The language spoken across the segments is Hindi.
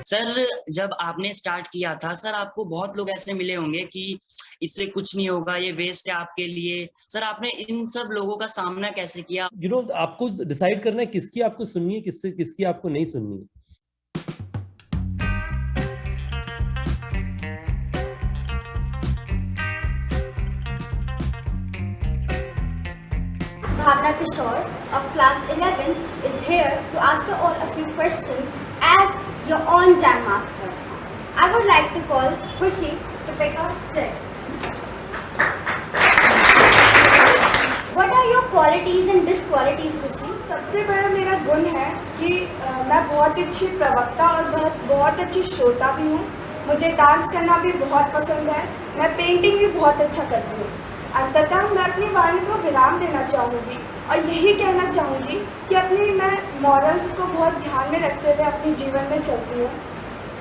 सर जब आपने स्टार्ट किया था सर आपको बहुत लोग ऐसे मिले होंगे कि इससे कुछ नहीं होगा, ये वेस्ट है आपके लिए। सर आपने इन सब लोगों का सामना कैसे किया? आपको डिसाइड करना है किसकी आपको सुननी है, किसकी आपको नहीं सुननी है। Bhavna Kishore of class 11 is here to ask you all a few questions as your own jam master. I would like to call Khushi to pick a chair. What are your qualities and disqualities, Khushi? सबसे बड़ा मेरा गुण है कि मैं बहुत अच्छी प्रवक्ता और बहुत अच्छी श्रोता भी हूँ। मुझे डांस करना भी बहुत पसंद है। मैं पेंटिंग भी बहुत अच्छा करती हूँ। अंततः मैं अपनी वाणी को विराम देना चाहूँगी और यही कहना चाहूँगी कि मैं मॉरल्स को बहुत ध्यान में रखते हुए अपने जीवन में चलती हूँ।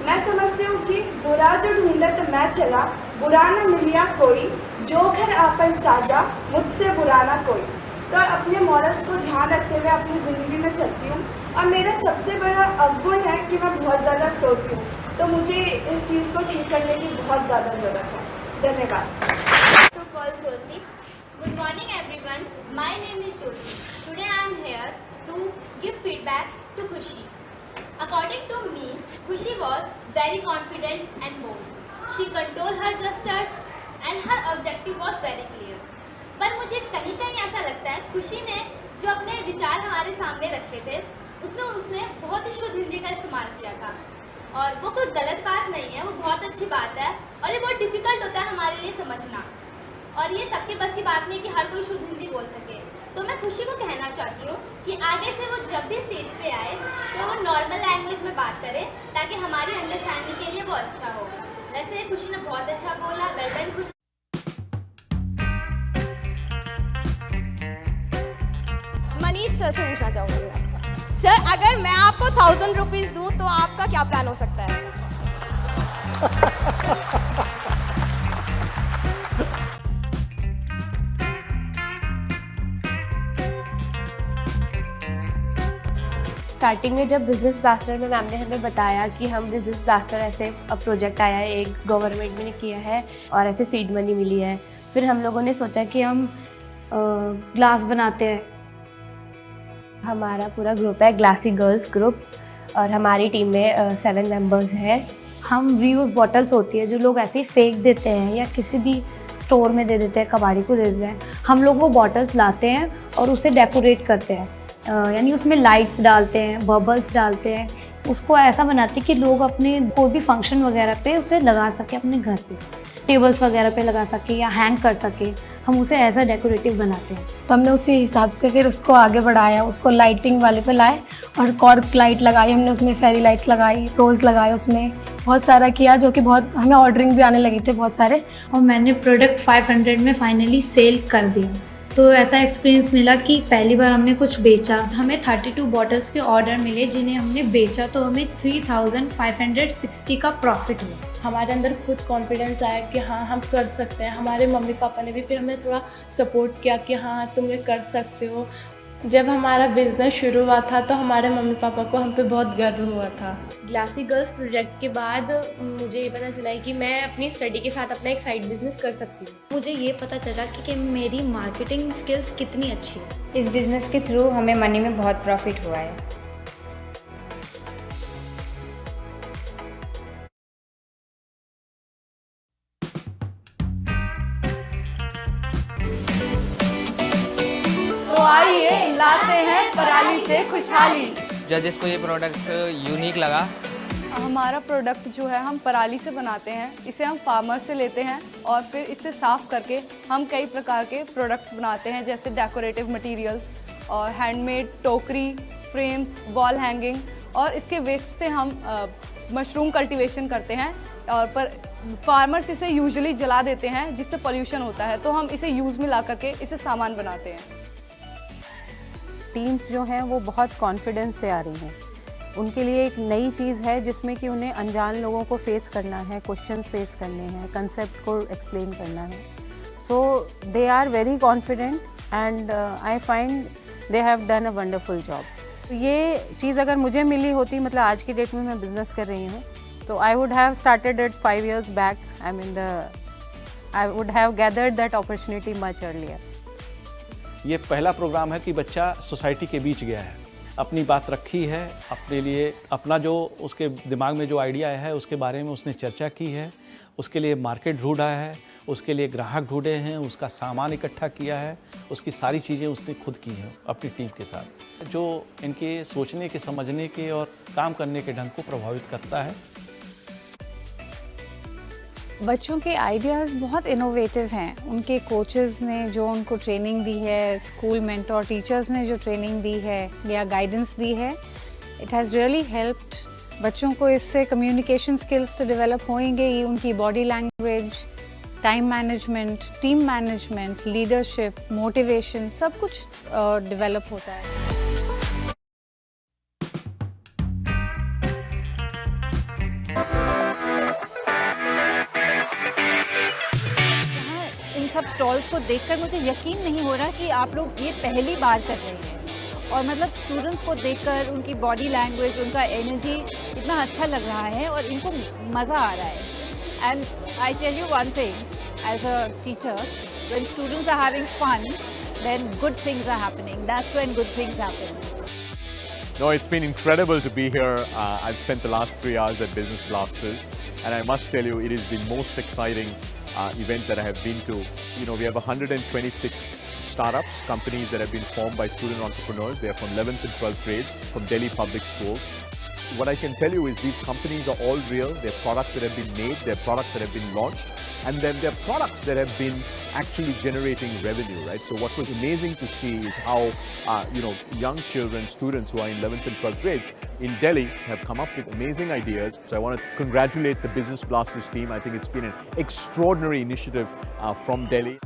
मैं समझती हूँ कि बुरा जो ढूंढत मैं चला, बुरा न मिलिया कोई, जो घर आपन साजा, मुझसे बुरा ना कोई। तो अपने मॉरल्स को ध्यान रखते हुए अपनी ज़िंदगी में चलती हूँ। और मेरा सबसे बड़ा अवगुण है कि मैं बहुत ज़्यादा सोती हूँ, तो मुझे इस चीज़ को ठीक करने की बहुत ज़्यादा ज़रूरत है। धन्यवाद। To call Jyoti. Good morning everyone. My name is Jyoti. Today I am here to give feedback to Khushi. According to me, Khushi was very confident and bold. She controlled her gestures and her objective was very clear. पर मुझे कहीं कहीं ऐसा लगता है खुशी ने जो अपने विचार हमारे सामने रखे थे उसमें उसने बहुत ही शुद्ध हिंदी का इस्तेमाल किया था और वो कोई गलत बात नहीं है, वो बहुत अच्छी बात है और ये बहुत डिफिकल्ट होता है हमारे लिए समझना और ये सबके बस की बात नहीं कि हर कोई शुद्ध हिंदी बोल सके। तो मैं खुशी को कहना चाहती हूँ कि आगे से वो जब भी स्टेज पे आए तो वो नॉर्मल लैंग्वेज में बात करे ताकि हमारी अंडरस्टैंडिंग के लिए वो अच्छा हो। वैसे खुशी ने बहुत अच्छा बोला। वेल डन खुशी। मनीष सर से पूछना चाहूँगी। सर अगर मैं आपको 1000 रुपीज़ दूँ तो आपका क्या प्लान हो सकता है? स्टार्टिंग में जब बिजनेस ब्लास्टर में मैम ने हमें बताया कि हम बिजनेस ब्लास्टर ऐसे अब प्रोजेक्ट आया है, एक गवर्नमेंट ने किया है और ऐसे सीड मनी मिली है, फिर हम लोगों ने सोचा कि हम ग्लास बनाते हैं। हमारा पूरा ग्रुप है ग्लासी गर्ल्स ग्रुप और हमारी टीम में 7 मेंबर्स हैं। हम रीयूज बॉटल्स होती है जो लोग ऐसे ही फेंक देते हैं या किसी भी स्टोर में दे देते हैं, कबाड़ी को दे देते हैं, हम लोग वो बॉटल्स लाते हैं और उसे डेकोरेट करते हैं, यानी उसमें लाइट्स डालते हैं, बबल्स डालते हैं, उसको ऐसा बनाते हैं कि लोग अपने कोई भी फंक्शन वगैरह पे उसे लगा सके, अपने घर पे टेबल्स वगैरह पे लगा सके या हैंग कर सके, हम उसे ऐसा डेकोरेटिव बनाते हैं। तो हमने उसी हिसाब से फिर उसको आगे बढ़ाया, उसको लाइटिंग वाले पे लाए और कॉर्क लाइट लगाई हमने, उसमें फेरी लाइट्स लगाई, रोज़ लगाए, उसमें बहुत सारा किया जो कि बहुत हमें ऑर्डरिंग भी आने लगी थी बहुत सारे। और मैंने प्रोडक्ट 500 में फाइनली सेल कर दिया। तो ऐसा एक्सपीरियंस मिला कि पहली बार हमने कुछ बेचा, हमें 32 बॉटल्स के ऑर्डर मिले जिन्हें हमने बेचा तो हमें 3560 का प्रॉफिट हुआ। हमारे अंदर खुद कॉन्फिडेंस आया कि हाँ हम कर सकते हैं। हमारे मम्मी पापा ने भी फिर हमें थोड़ा सपोर्ट किया कि हाँ तुम ये कर सकते हो। जब हमारा बिज़नेस शुरू हुआ था तो हमारे मम्मी पापा को हम पे बहुत गर्व हुआ था। ग्लासी गर्ल्स प्रोजेक्ट के बाद मुझे ये पता चला कि मैं अपनी स्टडी के साथ अपना एक साइड बिजनेस कर सकती हूँ। मुझे ये पता चला कि मेरी मार्केटिंग स्किल्स कितनी अच्छी है। इस बिज़नेस के थ्रू हमें मनी में बहुत प्रॉफिट हुआ है। तो आइए लाते हैं पराली से खुशहाली। जजेस को ये प्रोडक्ट यूनिक लगा। हमारा प्रोडक्ट जो है हम पराली से बनाते हैं, इसे हम फार्मर से लेते हैं और फिर इसे साफ़ करके हम कई प्रकार के प्रोडक्ट्स बनाते हैं जैसे डेकोरेटिव मटेरियल्स और हैंडमेड टोकरी, फ्रेम्स, वॉल हैंगिंग। और इसके वेस्ट से हम मशरूम कल्टीवेशन करते हैं और पर फार्मर्स इसे यूजुअली जला देते हैं जिससे पोल्यूशन होता है, तो हम इसे यूज़ में ला करके इसे सामान बनाते हैं। टीम्स जो हैं वो बहुत कॉन्फिडेंस से आ रही हैं। उनके लिए एक नई चीज़ है जिसमें कि उन्हें अनजान लोगों को फेस करना है, क्वेश्चंस फेस करने हैं, कंसेप्ट को एक्सप्लेन करना है। So they are very confident and I find they have done a wonderful job. ये चीज़ अगर मुझे मिली होती, मतलब आज की डेट में मैं बिज़नेस कर रही हूँ, So I would have started it 5 years back. I mean, I would have gathered that opportunity much earlier. ये पहला प्रोग्राम है कि बच्चा सोसाइटी के बीच गया है, अपनी बात रखी है, अपने लिए अपना जो उसके दिमाग में जो आइडिया है उसके बारे में उसने चर्चा की है, उसके लिए मार्केट ढूंढा है, उसके लिए ग्राहक ढूंढे हैं, उसका सामान इकट्ठा किया है, उसकी सारी चीज़ें उसने खुद की हैं अपनी टीम के साथ, जो इनके सोचने के, समझने के और काम करने के ढंग को प्रभावित करता है। बच्चों के आइडियाज़ बहुत इनोवेटिव हैं। उनके कोचेज़ ने जो उनको ट्रेनिंग दी है, स्कूल मेंटोर टीचर्स ने जो ट्रेनिंग दी है या गाइडेंस दी है, इट हैज़ रियली हेल्प्ड। बच्चों को इससे कम्युनिकेशन स्किल्स तो डेवलप होंगे ही, उनकी body language, time management, team management, leadership, motivation, सब कुछ डेवलप होता है। इन सब स्टॉल्स को देखकर मुझे यकीन नहीं हो रहा कि आप लोग ये पहली बार कर रहे हैं, और मतलब स्टूडेंट्स को देखकर उनकी बॉडी लैंग्वेज, उनका एनर्जी इतना अच्छा लग रहा है और इनको मज़ा आ रहा है। And I tell you one thing, as a teacher, when students are having fun, then good things are happening. That's when good things happen. No, it's been incredible to be here. I've spent the last 3 hours at Business Blasters, and I must tell you, it is the most exciting event that I have been to. You know, we have 126 startups, companies that have been formed by student entrepreneurs. They are from 11th and 12th grades from Delhi public schools. What I can tell you is these companies are all real. They're products that have been made, they're products that have been launched, and then they're products that have been actually generating revenue, right? So what was amazing to see is how, you know, young children, students who are in 11th and 12th grades in Delhi have come up with amazing ideas. So I want to congratulate the Business Blasters team. I think it's been an extraordinary initiative from Delhi.